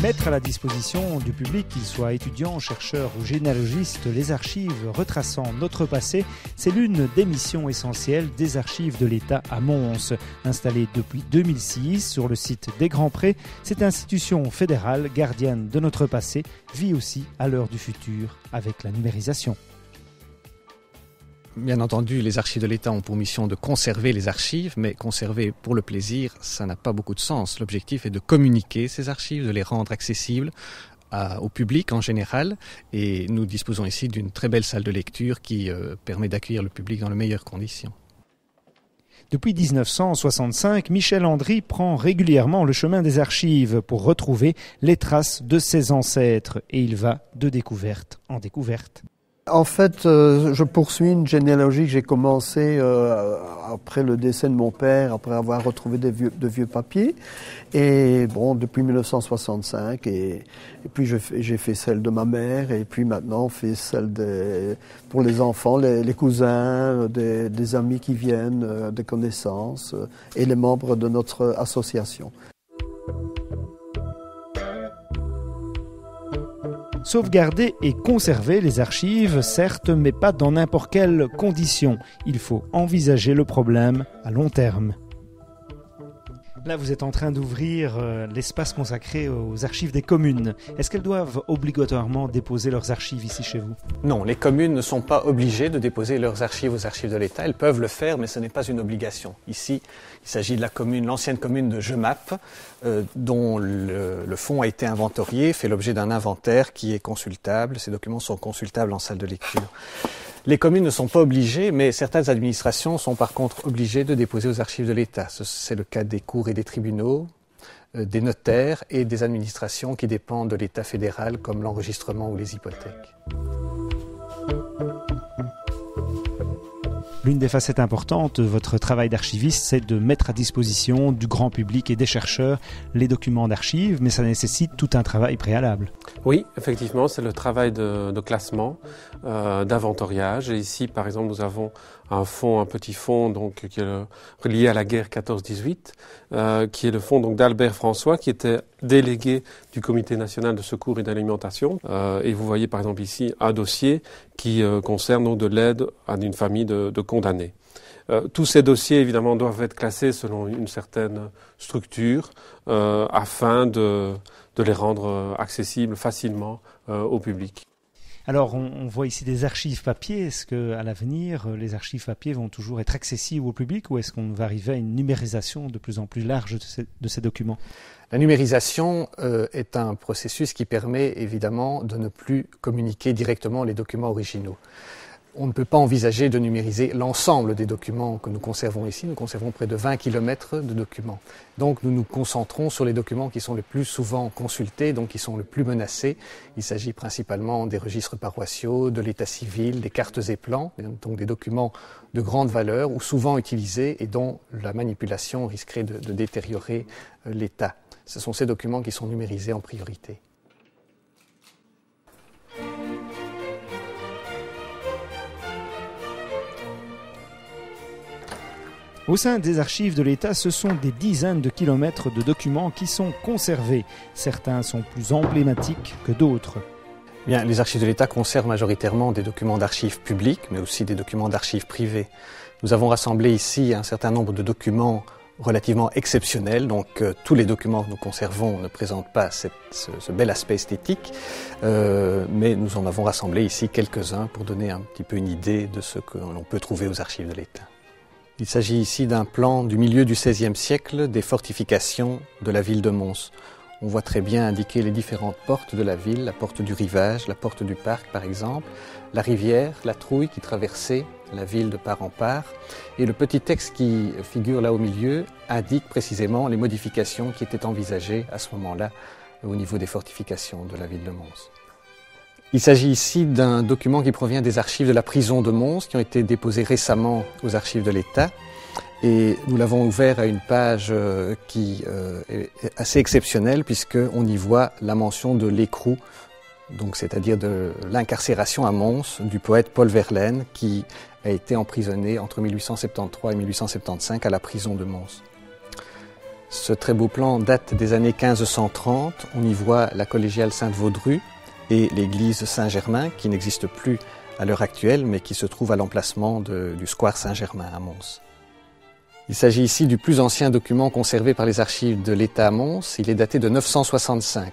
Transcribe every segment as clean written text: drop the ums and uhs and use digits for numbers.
Mettre à la disposition du public, qu'ils soient étudiants, chercheurs ou généalogistes, les archives retraçant notre passé, c'est l'une des missions essentielles des archives de l'État à Mons. Installée depuis 2006 sur le site des Grands Prés, cette institution fédérale, gardienne de notre passé, vit aussi à l'heure du futur avec la numérisation. Bien entendu, les archives de l'État ont pour mission de conserver les archives, mais conserver pour le plaisir, ça n'a pas beaucoup de sens. L'objectif est de communiquer ces archives, de les rendre accessibles au public en général, et nous disposons ici d'une très belle salle de lecture qui permet d'accueillir le public dans les meilleures conditions. Depuis 1965, Michel Andry prend régulièrement le chemin des archives pour retrouver les traces de ses ancêtres, et il va de découverte en découverte. En fait, je poursuis une généalogie que j'ai commencée après le décès de mon père, après avoir retrouvé de vieux papiers. Et bon, depuis 1965, et puis j'ai fait celle de ma mère, et puis maintenant on fait celle pour les enfants, les cousins, des amis qui viennent, des connaissances, et les membres de notre association. Sauvegarder et conserver les archives, certes, mais pas dans n'importe quelles conditions. Il faut envisager le problème à long terme. Là, vous êtes en train d'ouvrir l'espace consacré aux archives des communes. Est-ce qu'elles doivent obligatoirement déposer leurs archives ici chez vous ? Non, les communes ne sont pas obligées de déposer leurs archives aux archives de l'État. Elles peuvent le faire, mais ce n'est pas une obligation. Ici, il s'agit de l'ancienne commune de Jemappes, dont le fonds a été inventorié, fait l'objet d'un inventaire qui est consultable. Ces documents sont consultables en salle de lecture. Les communes ne sont pas obligées, mais certaines administrations sont par contre obligées de déposer aux archives de l'État. C'est le cas des cours et des tribunaux, des notaires et des administrations qui dépendent de l'État fédéral, comme l'enregistrement ou les hypothèques. L'une des facettes importantes de votre travail d'archiviste, c'est de mettre à disposition du grand public et des chercheurs les documents d'archives, mais ça nécessite tout un travail préalable. Oui, effectivement, c'est le travail de classement, d'inventoriage. Et ici, par exemple, nous avons un petit fonds donc, qui est relié à la guerre 14-18, qui est le fonds donc, d'Albert François, qui était délégué du Comité national de secours et d'alimentation. Et vous voyez par exemple ici un dossier qui concerne donc, de l'aide à une famille de condamnés. Tous ces dossiers, évidemment, doivent être classés selon une certaine structure afin de les rendre accessibles facilement au public. Alors, on voit ici des archives papier. Est-ce qu'à l'avenir, les archives papier vont toujours être accessibles au public ou est-ce qu'on va arriver à une numérisation de plus en plus large de ces documents ? La numérisation est un processus qui permet évidemment de ne plus communiquer directement les documents originaux. On ne peut pas envisager de numériser l'ensemble des documents que nous conservons ici. Nous conservons près de 20 km de documents. Donc nous nous concentrons sur les documents qui sont le plus souvent consultés, donc qui sont le plus menacés. Il s'agit principalement des registres paroissiaux, de l'état civil, des cartes et plans, donc des documents de grande valeur ou souvent utilisés et dont la manipulation risquerait de détériorer l'état. Ce sont ces documents qui sont numérisés en priorité. Au sein des archives de l'État, ce sont des dizaines de kilomètres de documents qui sont conservés. Certains sont plus emblématiques que d'autres. Bien, les archives de l'État conservent majoritairement des documents d'archives publiques, mais aussi des documents d'archives privées. Nous avons rassemblé ici un certain nombre de documents relativement exceptionnels, donc tous les documents que nous conservons ne présentent pas ce bel aspect esthétique, mais nous en avons rassemblé ici quelques-uns pour donner un petit peu une idée de ce que l'on peut trouver aux archives de l'État. Il s'agit ici d'un plan du milieu du XVIe siècle des fortifications de la ville de Mons. On voit très bien indiquer les différentes portes de la ville, la porte du rivage, la porte du parc par exemple, la rivière, la Trouille qui traversait la ville de part en part. Et le petit texte qui figure là au milieu indique précisément les modifications qui étaient envisagées à ce moment-là au niveau des fortifications de la ville de Mons. Il s'agit ici d'un document qui provient des archives de la prison de Mons, qui ont été déposées récemment aux archives de l'État. Et nous l'avons ouvert à une page qui est assez exceptionnelle, puisqu'on y voit la mention de l'écrou, donc c'est-à-dire de l'incarcération à Mons du poète Paul Verlaine, qui a été emprisonné entre 1873 et 1875 à la prison de Mons. Ce très beau plan date des années 1530. On y voit la collégiale Sainte-Vaudrue et l'église Saint-Germain, qui n'existe plus à l'heure actuelle, mais qui se trouve à l'emplacement du square Saint-Germain à Mons. Il s'agit ici du plus ancien document conservé par les archives de l'État à Mons. Il est daté de 965.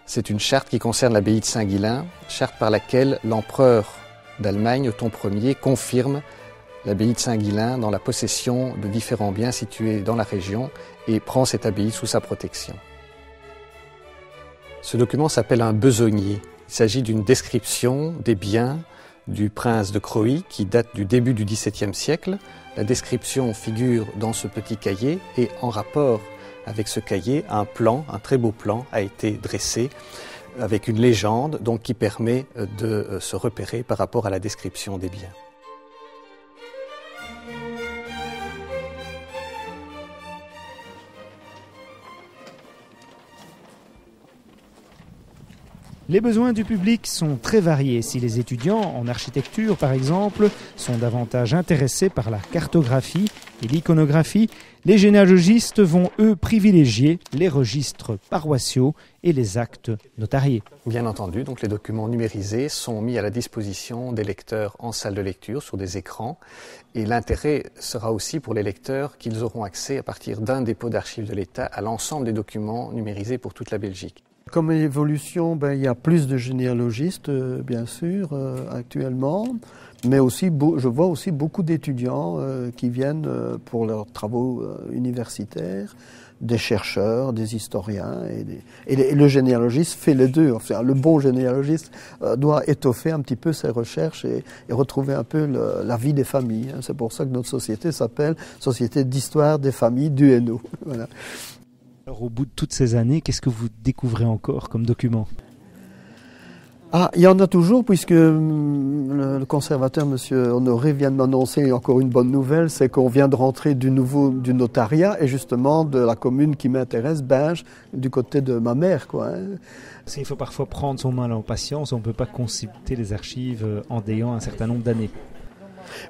C'est une charte qui concerne l'abbaye de Saint-Guilain, charte par laquelle l'empereur d'Allemagne, Othon Ier, confirme l'abbaye de Saint-Guilain dans la possession de différents biens situés dans la région et prend cette abbaye sous sa protection. Ce document s'appelle un besognier. Il s'agit d'une description des biens du prince de Croÿ qui date du début du XVIIe siècle. La description figure dans ce petit cahier et en rapport avec ce cahier, un plan, un très beau plan a été dressé avec une légende donc, qui permet de se repérer par rapport à la description des biens. Les besoins du public sont très variés. Si les étudiants en architecture, par exemple, sont davantage intéressés par la cartographie et l'iconographie, les généalogistes vont, eux, privilégier les registres paroissiaux et les actes notariés. Bien entendu, donc les documents numérisés sont mis à la disposition des lecteurs en salle de lecture sur des écrans. Et l'intérêt sera aussi pour les lecteurs qu'ils auront accès à partir d'un dépôt d'archives de l'État à l'ensemble des documents numérisés pour toute la Belgique. Comme évolution, il y a plus de généalogistes, bien sûr, actuellement, mais aussi, je vois aussi beaucoup d'étudiants qui viennent pour leurs travaux universitaires, des chercheurs, des historiens, et le généalogiste fait les deux. Enfin, le bon généalogiste doit étoffer un petit peu ses recherches et retrouver un peu la vie des familles. C'est pour ça que notre société s'appelle Société d'histoire des familles du Hainaut. Voilà. Alors, au bout de toutes ces années, qu'est-ce que vous découvrez encore comme document ? Il y en a toujours, puisque le conservateur, M. Honoré, vient de m'annoncer encore une bonne nouvelle, c'est qu'on vient de rentrer du notariat, et justement de la commune qui m'intéresse, Binge, du côté de ma mère, quoi. Il faut parfois prendre son mal en patience, on ne peut pas consulter les archives en ayant un certain nombre d'années.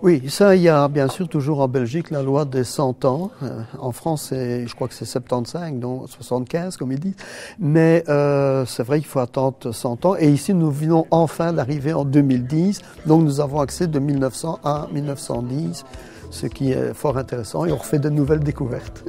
Oui, ça, il y a bien sûr toujours en Belgique la loi des 100 ans. En France, je crois que c'est 75, donc 75, comme ils disent. Mais c'est vrai qu'il faut attendre 100 ans. Et ici, nous venons enfin d'arriver en 2010. Donc, nous avons accès de 1900 à 1910, ce qui est fort intéressant. Et on refait de nouvelles découvertes.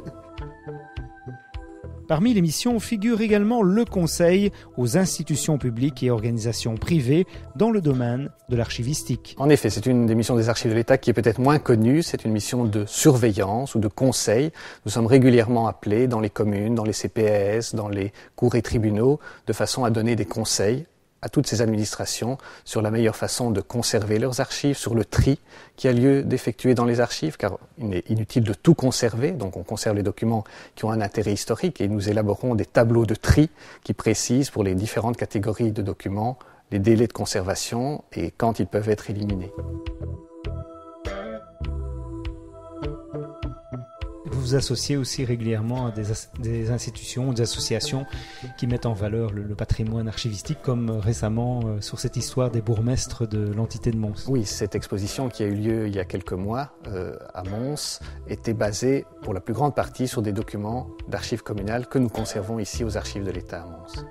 Parmi les missions figure également le conseil aux institutions publiques et organisations privées dans le domaine de l'archivistique. En effet, c'est une des missions des archives de l'État qui est peut-être moins connue. C'est une mission de surveillance ou de conseil. Nous sommes régulièrement appelés dans les communes, dans les CPAS, dans les cours et tribunaux, de façon à donner des conseils à toutes ces administrations sur la meilleure façon de conserver leurs archives, sur le tri qui a lieu d'effectuer dans les archives, car il est inutile de tout conserver, donc on conserve les documents qui ont un intérêt historique et nous élaborons des tableaux de tri qui précisent pour les différentes catégories de documents les délais de conservation et quand ils peuvent être éliminés. Vous vous associez aussi régulièrement à des institutions, des associations qui mettent en valeur le patrimoine archivistique, comme récemment sur cette histoire des bourgmestres de l'entité de Mons. Oui, cette exposition qui a eu lieu il y a quelques mois à Mons était basée pour la plus grande partie sur des documents d'archives communales que nous conservons ici aux archives de l'État à Mons.